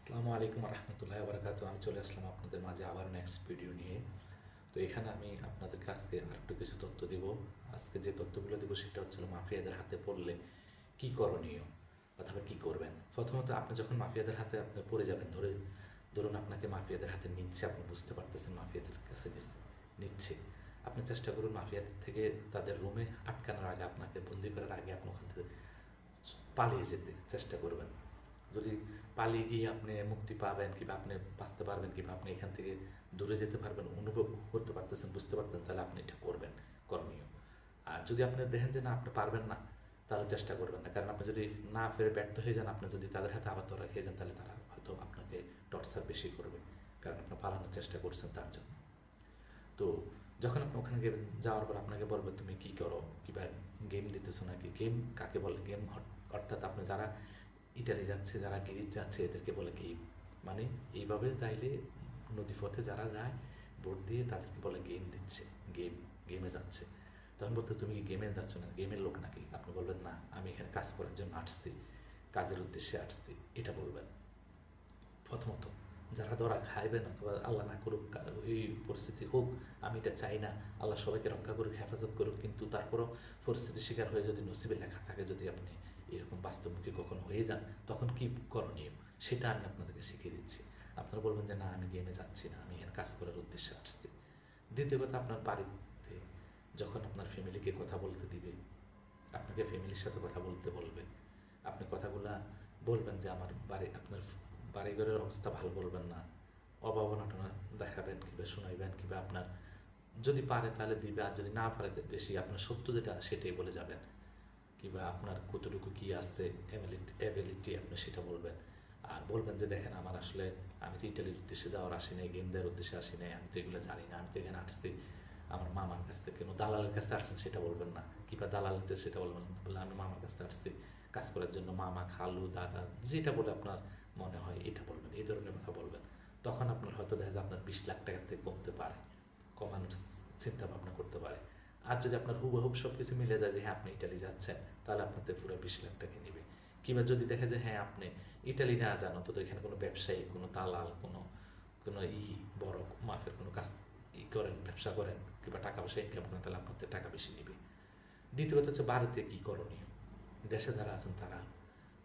আসসালামু আলাইকুম রহমতুল্লাহ বারকাত। আমি চলে আসলাম আপনাদের মাঝে আবার নেক্সট ভিডিও নিয়ে। তো এখানে আমি আপনাদেরকে আজকে আরেকটু কিছু তথ্য দিব। আজকে যে তথ্যগুলো দেবো সেটা হচ্ছে মাফিয়াদের হাতে পড়লে কি করণীয় অথবা কি করবেন। প্রথমত, আপনি যখন মাফিয়াদের হাতে আপনি পড়ে যাবেন, ধরুন আপনাকে মাফিয়াদের হাতে নিচ্ছে, আপনি বুঝতে পারতেছেন মাফিয়াদের কাছে নিচ্ছে, আপনি চেষ্টা করুন মাফিয়াদের থেকে তাদের রুমে আটকানোর আগে, আপনাকে বন্দি করার আগে আপনি ওখান থেকে পালিয়ে যেতে চেষ্টা করবেন। যদি পালিয়ে গিয়ে আপনি মুক্তি পাবেন কিংবা আপনি বাঁচতে পারবেন কিংবা আপনি এখান থেকে দূরে যেতে পারবেন, অনুভব করতে পারতেছেন, বুঝতে পারতেন, তাহলে আপনি এটা করবেন, করণীয়। আর যদি আপনি দেখেন যে না আপনি পারবেন না, তাহলে চেষ্টা করবেন না। কারণ আপনি যদি না ফেরে ব্যর্থ হয়ে যান, আপনি যদি তাদের হাতে আবার ধরা খেয়ে যান, তাহলে তারা হয়তো আপনাকে টর্চার বেশি করবে, কারণ আপনি পালানোর চেষ্টা করছেন তার জন্য। তো যখন আপনি ওখানে যাওয়ার পর আপনাকে বলবে তুমি কি করো কিংবা গেম দিতেছো নাকি। গেম কাকে বলে? গেম অর্থাৎ আপনি যারা ইটালি যাচ্ছে, যারা গিরিজ যাচ্ছে, এদেরকে বলে গেম। মানে এইভাবে যাইলে নদীপথে যারা যায় বোট দিয়ে, তাদেরকে বলে গেম দিচ্ছে, গেম, গেমে যাচ্ছে। তখন বলতে তুমি কি গেমে যাচ্ছ না, গেমের লোক নাকি? আপনি বলবেন না, আমি এখানে কাজ করার জন্য আসছি, কাজের উদ্দেশ্যে আসছি, এটা বলবেন প্রথমত। যারা ধরা খাইবেন অথবা আল্লাহ না করুক ওই পরিস্থিতি হোক, আমি এটা চাই না, আল্লাহ সবাইকে রক্ষা করুক, হেফাজত করুক, কিন্তু তারপরও পরিস্থিতির শিকার হয়ে যদি নসিবে লেখা থাকে, যদি আপনি এরকম বাস্তবমুখী কখনো হয়ে যান, তখন কি করণীয় সেটা আমি আপনাদেরকে শিখিয়ে দিচ্ছি। আপনারা বলবেন যে না, আমি গেমে যাচ্ছি না, আমি এখানে কাজ করার উদ্দেশ্যে আসছি। দ্বিতীয় কথা, আপনার বাড়িতে যখন আপনার ফ্যামিলিকে কথা বলতে দিবে, আপনাকে ফ্যামিলির সাথে কথা বলতে বলবে, আপনি কথাগুলা বলবেন যে আমার বাড়ি, আপনার বাড়িঘরের অবস্থা ভালো বলবেন না, অভাব অনটনা দেখাবেন কিংবা শোনাইবেন, কিংবা আপনার যদি পারে তাহলে দিবে, আর যদি না পারে বেশি আপনার সত্য যেটা সেটাই বলে যাবেন, কিংবা আপনার কতটুকু কী আসছে অ্যাবিলিটি আপনি সেটা বলবেন। আর বলবেন যে দেখেন, আমার আসলে আমি তো ইটালির উদ্দেশ্যে যাওয়ার আসি নাই, গেম দেওয়ার উদ্দেশ্যে আসি নাই, আমি তো এগুলো জানি না, আমি তো এখানে আসছি আমার মামার কাছ থেকে। কোনো দালালের কাছে আসছেন সেটা বলবেন না, কিংবা দালালতে সেটা বলবেন না, বলে আমি মামার কাছে আসছি কাজ করার জন্য, মামা, খালু, দাদা, যেটা বলে আপনার মনে হয় এটা বলবেন, এই ধরনের কথা বলবেন। তখন আপনার হয়তো দেখা যায় আপনার 20 লাখ টাকার থেকে কমতে পারে, কমানোর চিন্তা ভাবনা করতে পারে। আর যদি আপনার হুবহুব সব কিছু মিলে যায় যে হ্যাঁ আপনি ইটালি যাচ্ছেন, তাহলে আপনাদের পুরো 20 লাখ টাকা নেবে। কিংবা যদি দেখা যায় হ্যাঁ আপনি ইটালি না যান, অন্তত এখানে কোনো ব্যবসায়ী, কোনো দালাল, কোনো কোনো বড় মাফের কোনো কাজ করেন, ব্যবসা করেন কিংবা টাকা পয়সা ইনকাম করেন, তাহলে আপনাদের টাকা বেশি নেবে। দ্বিতীয় কথা হচ্ছে বাড়িতে কী করণীয়। দেশে যারা আছেন তারা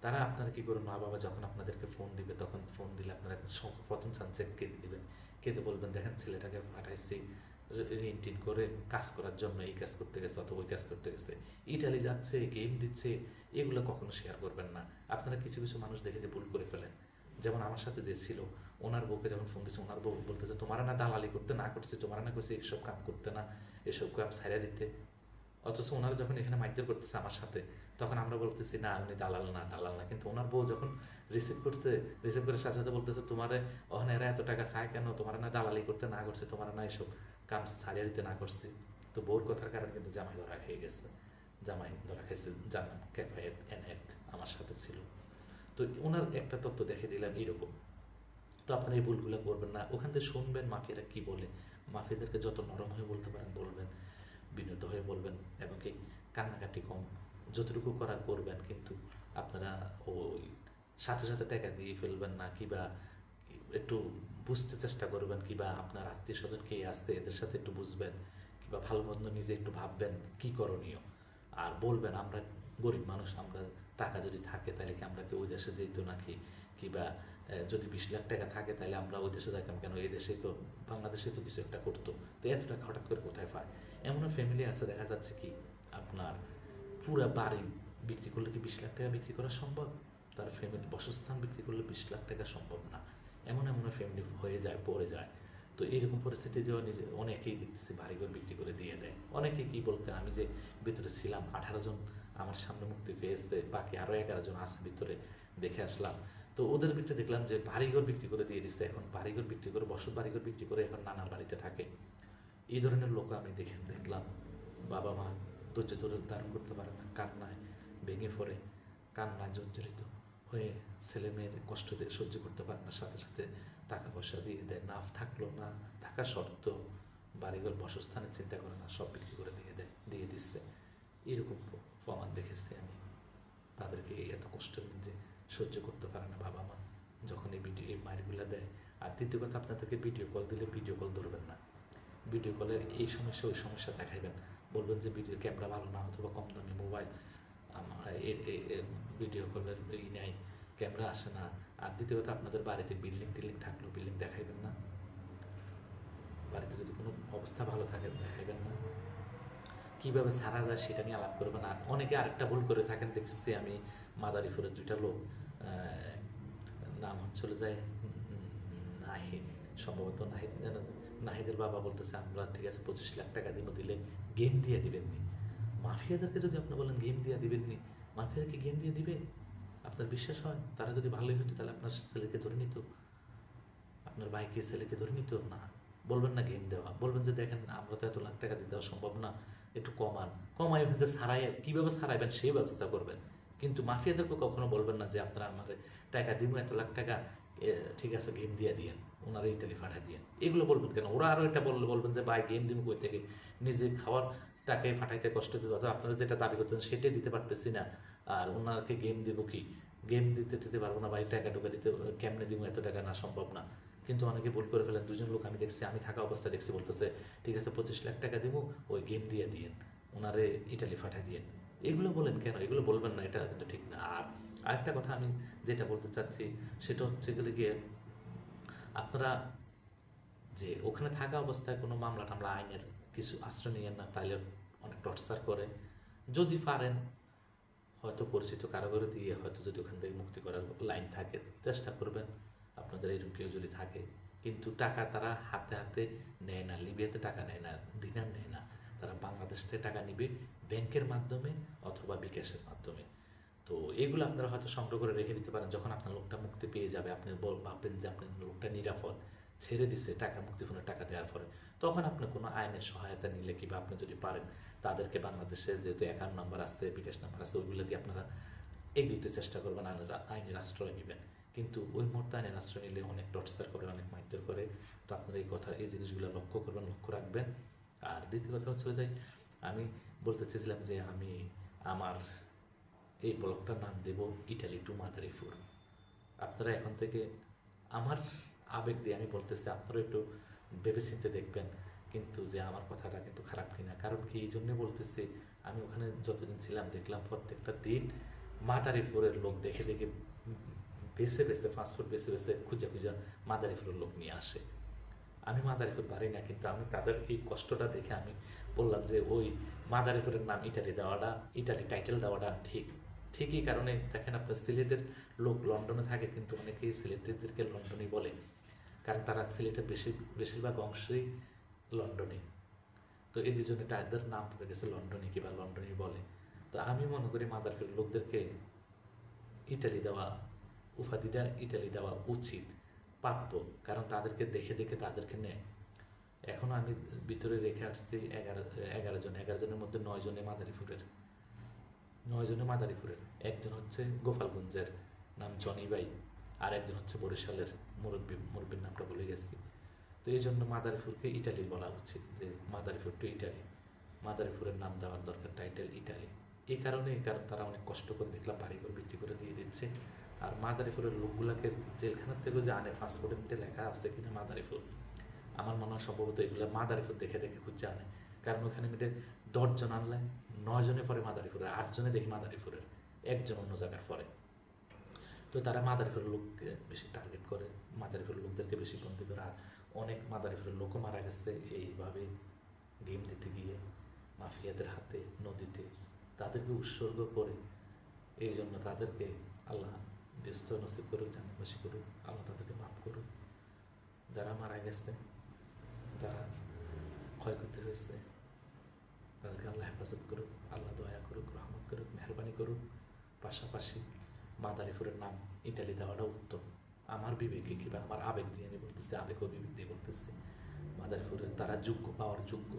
তারা আপনারা কী করুন, মা বাবা যখন আপনাদেরকে ফোন দিবে, তখন ফোন দিলে আপনারা প্রথম চান্সে কেঁদে দিবেন, কেঁদে বলবেন দেখেন ছেলেটাকে পাঠাইছি ঋণ টিন করে কাজ করার জন্য, এই কাজ করতে গেছে অথবা ওই কাজ করতে গেছে, ইটালি যাচ্ছে, গেম দিচ্ছে, এগুলো কখনো শেয়ার করবেন না। আপনারা কিছু কিছু মানুষ দেখে যে ভুল করে ফেলেন, যেমন আমার সাথে যে ছিল, ওনার বউকে যখন ফোন দিচ্ছে, ওনার বউ বলতেছে তোমারা না দালালি করতে না করছে, তোমারা না করছে এইসব কাম করতে, না এসব কাম ছাইড়া দিতে। অথচ ওনারা যখন এখানে মাইদ্য করতেছে আমার সাথে, তখন আমরা বলতেছি না উনি দালাল না, দালাল না। কিন্তু ওনার বউ যখন রিসিভ করছে, রিসিভ করে সাথে সাথে বলতেছে তোমারে ওখানে এরা এত টাকা চায় কেন, তোমার না দালালি করতে না করছে, তোমার না এসব কাম ছাড়িয়ে দিতে না করছে। তো বউর কথার কারণে কিন্তু জামাই ধরা খেয়ে গেছে, জামাই ধরা খেয়েছে, জানান ক্যাফায়েত এনএত আমার সাথে ছিল। তো ওনার একটা তথ্য দেখে দিলাম এইরকম। তো আপনারা এই ভুলগুলো করবেন না, ওখান থেকে শুনবেন মাফিয়ারা কী বলে, মাফিয়াদেরকে যত নরম হয়ে বলতে পারেন বলবেন, বিনত হয়ে বলবেন, এবং কি কান্নাকাটি কম, যতটুকু করার করবেন, কিন্তু আপনারা ওই সাথে সাথে টাকা দিয়ে ফেলবেন না, কিবা একটু বুঝতে চেষ্টা করবেন, কিবা আপনার আত্মীয় স্বজন কে আসতে এদের সাথে একটু বুঝবেন, কিবা ভালো মন্দ নিজে একটু ভাববেন কী করণীয়। আর বলবেন আমরা গরিব মানুষ, আমরা টাকা যদি থাকে তাহলে কি আমরা কি ওই দেশে যেত নাকি, কিবা যদি 20 লাখ টাকা থাকে তাহলে আমরা ওই দেশে যাইতাম কেন, এই দেশেই তো, বাংলাদেশে তো কিছু একটা করতো, তো এত টাকা হঠাৎ করে কোথায় পায়। এমনও ফ্যামিলি আছে দেখা যাচ্ছে কি আপনার পুরা বাড়ি বিক্রি করলে কি 20 লাখ টাকা বিক্রি করা সম্ভব, তার ফ্যামিলি বসস্থান বিক্রি করলে 20 লাখ টাকা সম্ভব না। এমন এমন ফ্যামিলি হয়ে যায়, পড়ে যায়। তো এইরকম পরিস্থিতি যে নিজে অনেকেই দেখতেছি বাড়িঘর বিক্রি করে দিয়ে দেয়। অনেকে কি বলতে, আমি যে ভিতরে ছিলাম 18 জন আমার সামনে মুক্তি পেয়েছে, বাকি আরও 11 জন আছে ভিতরে, দেখে আসলাম। তো ওদের ভিতরে দেখলাম যে বাড়িঘর বিক্রি করে দিয়ে দিচ্ছে, এখন বাড়িঘর বিক্রি করে, বসত বাড়িঘর বিক্রি করে এখন নানার বাড়িতে থাকে। এই ধরনের লোক আমি দেখলাম। বাবা মা ধৈর্য ধরে ধারণ করতে পারে না, কান্নায় ভেঙে পড়ে, কান্নায় জর্জরিত হয়ে ছেলে মেয়ের কষ্ট দিয়ে সহ্য করতে পারে না, সাথে সাথে টাকা পয়সা দিয়ে দেয়, না থাকলো না থাকা সত্ত্ব বাড়িঘর বসস্থানের চিন্তা করে না, সব বিক্রি করে দিয়ে দেয়, দিয়ে দিচ্ছে। এরকম প্রমাণ দেখেছি আমি। তাদেরকে এত কষ্টের মধ্যে সহ্য করতে পারে না বাবা মা, যখন এই বলে দেয়। আর দ্বিতীয় কথা, আপনাদেরকে ভিডিও কল দিলে ভিডিও কল ধরবেন না, ভিডিও কলের এই সমস্যা ওই সমস্যা দেখাইবেন, বলবেন যে ভিডিও ক্যামেরা ভালো না অথবা কম দামি মোবাইল, ভিডিও কলের এই নেই, ক্যামেরা আসে না। আর দ্বিতীয় কথা, আপনাদের বাড়িতে বিল্ডিং টিল্ডিং থাকলেও বিল্ডিং দেখাইবেন না, বাড়িতে যদি কোনো অবস্থা ভালো থাকে দেখাইবেন না, কীভাবে ছাড়া যায় সেটা নিয়ে আলাপ করবেন। আর অনেকে আরেকটা ভুল করে থাকেন, দেখছি আমি মাদারীপুরের দুইটা লোক, নাম হচ্ছিল যায় নাহিদ, সম্ভবত নাহিদ, নাহিদের বাবা বলতেছে আমরা ঠিক আছে 25 লাখ টাকা দিব, দিলে গেম দিয়ে দিবেননি। মাফিয়াদেরকে যদি আপনি বলেন গেম দিয়ে দিবেননি, মাফিয়াদেরকে গেম দিয়ে দিবে? আপনার বিশ্বাস হয়? তারা যদি ভালোই হতো তাহলে আপনার ছেলেকে ধরে নিত, আপনার ভাইকে ছেলেকে ধরে নিত না। বলবেন না গেম দেওয়া, বলবেন যে দেখেন আমরা তো এত লাখ টাকা দিতে দেওয়া সম্ভব না, একটু কমাই ওখান থেকে ছাড়াই, কীভাবে ছাড়াইবেন সেই ব্যবস্থা করবেন। কিন্তু মাফিয়াদেরকে কখনো বলবেন না যে আপনারা আমার টাকা দিব এত লাখ টাকা, ঠিক আছে গেম দিয়ে দিয়েন, ওনারা ইটালি পাঠায় দিয়েন, এগুলো বলবেন কেন? ওরা আরও এটা বলবেন যে ভাই গেম দিব কই থেকে, নিজে খাওয়ার টাকায় ফাটাইতে কষ্ট হতে যাতে আপনারা যেটা দাবি করতেন সেটাই দিতে পারতেছি না, আর ওনাকে গেম দিব কি, গেম দিতে পারবো না ভাই, টাকা ঢুকে দিতে কেমনে দিব, এত টাকা না, সম্ভব না। কিন্তু অনেকে ভুল করে ফেলেন, দুজন লোক আমি দেখছি, আমি থাকা অবস্থায় দেখছি, বলতেছে ঠিক আছে 25 লাখ টাকা দিব, ওই গেম দিয়ে দিয়েন, ওনারে ইটালি পাঠায় দিয়েন। এগুলো বলেন কেন? এগুলো বলবেন না, এটা কিন্তু ঠিক না। আর আরেকটা কথা আমি যেটা বলতে চাচ্ছি সেটা হচ্ছে গিয়ে আপনারা যে ওখানে থাকা অবস্থায় কোনো মামলা টামলা আইনের কিছু আশ্রয় নিয়েন না, তাইলে অনেক টর্চার করে। যদি পারেন হয়তো পরিচিত কারোর দিয়ে হয়তো যদি ওখান থেকে মুক্তি করার লাইন থাকে চেষ্টা করবেন, আপনাদের এরকম কেউ যদি থাকে। কিন্তু টাকা তারা হাতে হাতে নেয় না, লিবিয়াতে টাকা নেয় না, দিনার নেয় না, তারা বাংলাদেশ থেকে টাকা নিবে ব্যাংকের মাধ্যমে অথবা বিকাশের মাধ্যমে। তো এগুলো আপনারা হয়তো সংগ্রহ করে রেখে দিতে পারেন, যখন আপনার লোকটা মুক্তি পেয়ে যাবে আপনি ভাববেন যে আপনার লোকটা নিরাপদ, ছেড়ে দিছে টাকা, মুক্তিপূর্ণ টাকা দেওয়ার পরে, তখন আপনি কোনো আইনের সহায়তা নিলে কিংবা আপনি যদি পারেন তাদেরকে বাংলাদেশে যেহেতু অ্যাকাউন্ট নাম্বার আছে, বিকাশ নাম্বার আছে, ওইগুলো দিয়ে আপনারা এগিয়ে চেষ্টা করবেন, আইনের আশ্রয় নেবেন। কিন্তু ওই মুহূর্তে আইনের আশ্রয় নিলে অনেক টর্চার করে, অনেক মারধর করে। তো আপনারা এই জিনিসগুলো লক্ষ্য করবেন, লক্ষ্য রাখবেন। আর দ্বিতীয় কথা হচ্ছে যে আমি বলতে চেয়েছিলাম যে আমি আমার এই ব্লগটার নাম দেব ইটালি টু মাদারীপুর। আপনারা এখন থেকে আমার আবেগ দিয়ে আমি বলতেছি, আপনারা একটু ভেবেচিন্তে দেখবেন কিন্তু যে আমার কথাটা কিন্তু খারাপ কিনা। কারণ কি এই জন্যে বলতেছি, আমি ওখানে যতদিন ছিলাম দেখলাম প্রত্যেকটা দিন মাদারীপুরের লোক দেখে দেখে বেছে বেছে ফাস্টফুড বেছে খুঁজে মাদারীপুরের লোক নিয়ে আসে। আমি মাদারীপুর পারি না, কিন্তু আমি তাদের এই কষ্টটা দেখে আমি বললাম যে ওই মাদারীপুরের নাম ইটালি দেওয়াটা, ইটালি টাইটেল দেওয়াটা ঠিকই। কারণে দেখেন আপনার সিলেটের লোক লন্ডনে থাকে, কিন্তু অনেকেই সিলেটেরদেরকে লন্ডনই বলে, কারণ তারা সিলেটের বেশিরভাগ অংশই লন্ডনে। তো এই দুজনে তাদের নাম পড়ে গেছে লন্ডনে কিংবা লন্ডনই বলে। তো আমি মনে করি মাদারীপুরের লোকদেরকে ইটালি দেওয়া, উপাধিটা ইটালি দেওয়া উচিত, প্রাপ্য, কারণ তাদেরকে দেখে দেখে তাদেরকে নেয়। এখনও আমি ভিতরে রেখে আসছি 11 জনের মধ্যে 9 জনে মাদারীপুরের, একজন হচ্ছে গোপালগঞ্জের, নাম জনি ভাই, আর একজন হচ্ছে বরিশালের মুরব্বীর নামটা ভুলে গেছি। তো এই জন্য মাদারীপুরকে ইটালি বলা উচিত, যে মাদারীপুর টু ইটালি, মাদারীপুরের নাম দেওয়ার দরকার টাইটেল ইটালি। কারণ তারা অনেক কষ্ট করে দেখলাম বাড়িঘর বিক্রি করে দিয়ে দিচ্ছে। আর মাদারীপুরের লোকগুলোকে জেলখানার থেকে যে আনে, পাসপোর্টের মধ্যে লেখা আছে কিনা মাদারীপুর, আমার মনে হয় সম্ভবত এগুলো মাদারীপুর দেখে দেখে খুঁজে আনে। কারণ ওখানে মিটে 10 জন আনলে 9 জনে পরে মাদারীপুরের, 8 জনে দেখি মাদারীপুরের, একজন অন্য জায়গার পরে। তো তারা মাদারীপুরের লোককে বেশি টার্গেট করে, মাদারীপুরের লোকদেরকে বেশি বন্দী করে। আর অনেক মাদারীপুরের লোকও মারা গেছে এইভাবে গেম দিতে গিয়ে মাফিয়াদের হাতে, নদীতে তাদেরকে উৎসর্গ করে। এই জন্য তাদেরকে আল্লাহ ব্যস্ত নসিব করুক, জান্নাতবাসী করুক, আল্লাহ তাদেরকে মাফ করুক। যারা মারা গেছে, যারা ক্ষয়ক্ষতি হয়েছে, তাদেরকে আল্লাহ হেফাজত করুক, আল্লাহ দয়া করুক, রহমত করুক, মেহরবানি করুক। পাশাপাশি মাদারীপুরের নাম ইটালি দেওয়াটা উত্তম। আমার বিবেকে কিংবা আমার আবেগ দিয়ে আমি বলতেছি, আবেগ ও বিবেক দিয়ে বলতেছি, মাদারীপুরের তারা পাওয়ার যোগ্য,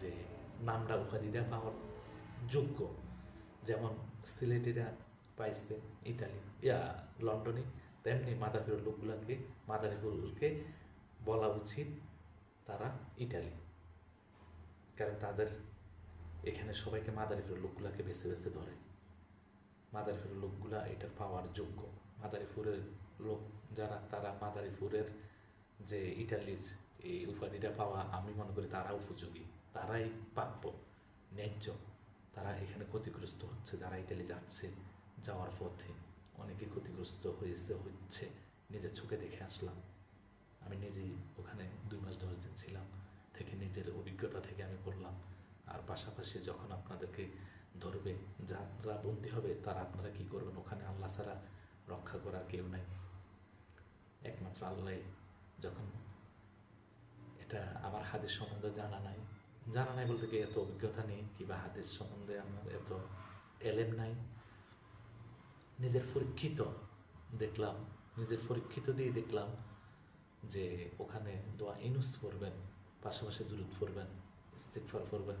যে নামটা উপাধিটা পাওয়ার যোগ্য। যেমন সিলেটিরা পাইছে ইটালি লন্ডনে, তেমনি মাদারীপুরকে বলা উচিত তারা ইটালি। কারণ তাদের এখানে সবাইকে মাদারীপুরের লোকগুলাকে বেছে বেছে ধরে, মাদারীপুরের লোকগুলা এটা পাওয়ার যোগ্য। মাদারীপুরের লোক যারা তারা মাদারীপুরের যে ইটালির এই উপাধিটা পাওয়া, আমি মনে করি তারা উপযোগী, তারাই প্রাপ্য, ন্যায্য। তারা এখানে ক্ষতিগ্রস্ত হচ্ছে, যারা ইটালি যাচ্ছে, যাওয়ার পথে অনেকে ক্ষতিগ্রস্ত হচ্ছে, নিজের চোখে দেখে আসলাম। আমি নিজেই ওখানে 2 মাস 10 দিন ছিলাম, থেকে নিজের অভিজ্ঞতা থেকে আমি বললাম। আর পাশাপাশি যখন আপনাদেরকে ধরবে, যারা বন্দী হবে, তারা আপনারা কি করবেন? ওখানে আল্লাহ ছাড়া রক্ষা করার কেউ নাই, একমাত্র আল্লাহ। যখন এটা আমার হাদিস সম্বন্ধে জানা নাই বলতে কি এত অভিজ্ঞতা নেই, কিংবা হাদিস সম্বন্ধে আমার এত এলেম নাই, নিজের পরীক্ষিত দিয়ে দেখলাম যে ওখানে দোয়া ইনুস পড়বেন, পাশাপাশি দুরূদ পড়বেন, ইস্তিগফার পড়বেন।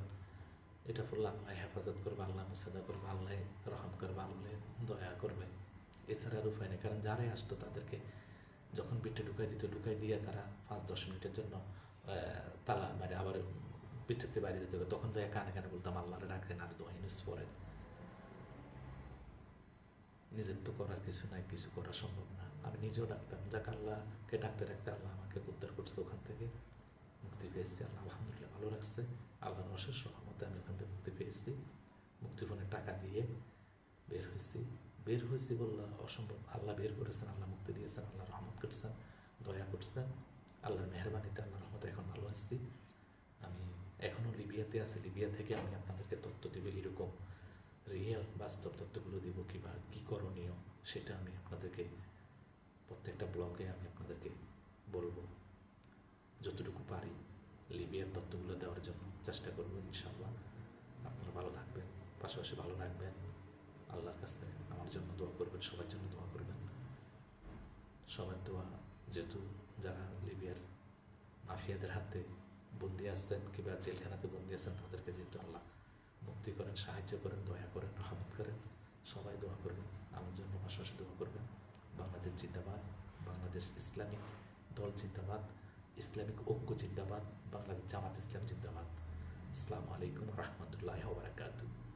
এটা পড়লে আল্লাহ হেফাজত করবে, আল্লাহ মুসাদা করবে, আল্লাহ রহম করবে, আল্লাহ দয়া করবে। এছাড়া আর উপায় নেই। কারণ যারাই আসতো তাদেরকে যখন পিঠে ঢুকাই দিয়ে তারা 5-10 মিনিটের জন্য তালা মানে আবার পিঠেতে বাইরে যেতে হবে, তখন যাই কানে কানে বলতাম আল্লাহরে ডাকতেন আর দোয়া ইনুস পড়েন। নিজের তো করার কিছু নাই, কিছু করা সম্ভব না। আমি নিজেও ডাকতাম, যাক আল্লাহকে ডাকতে আল্লাহ আমাকে উদ্ধার করছে, ওখান থেকে মুক্তি পেয়েছি। আল্লাহ আলহামদুলিল্লাহ ভালো রাখছে, আল্লাহর অশেষ রহমতে আমি ওখান থেকে মুক্তি পেয়েছি। মুক্তিপণের টাকা দিয়ে বের হয়েছি বললে অসম্ভব। আল্লাহ বের করেছেন, আল্লাহ মুক্তি দিয়েছেন, আল্লাহ রহমত করছেন, দয়া করছেন, আল্লাহর মেহরবানিতে, আল্লাহর রহমতে এখন ভালো আছি। আমি এখনও লিবিয়াতে আছি। লিবিয়া থেকে আমি আপনাদেরকে তথ্য দিব, এরকম রিয়েল বাস্তব তথ্যগুলো দিব, কিংবা কী করণীয় সেটা আমি আপনাদেরকে প্রত্যেকটা ব্লগে আমি আপনাদেরকে বলবো। যতটুকু পারি লিবিয়ার তথ্যগুলো দেওয়ার জন্য চেষ্টা করবো ইনশাআল্লাহ। আপনারা ভালো থাকবেন, পাশাপাশি ভালো রাখবেন। আল্লাহর কাছে আমার জন্য দোয়া করবেন, সবার জন্য দোয়া করবেন। সবার দোয়া, যেহেতু যারা লিবিয়ার মাফিয়াদের হাতে বন্দি আছেন কিংবা জেলখানাতে বন্দি আছেন, তাদেরকে যেহেতু আল্লাহ মুক্তি করেন, সাহায্য করেন, দয়া করেন, রহমত করেন, সবাই দোয়া করবেন আমার জন্য, পাশাপাশি দোয়া করবেন। বাংলাদেশ জিন্দাবাদ, বাংলাদেশ ইসলামিক দল জিন্দাবাদ, ইসলামিক ঐক্য জিন্দাবাদ, বাংলাদেশ জামাত ইসলাম জিন্দাবাদ। আসসালামু আলাইকুম রহমতুল্লাহি ওয়া বারাকাতুহু।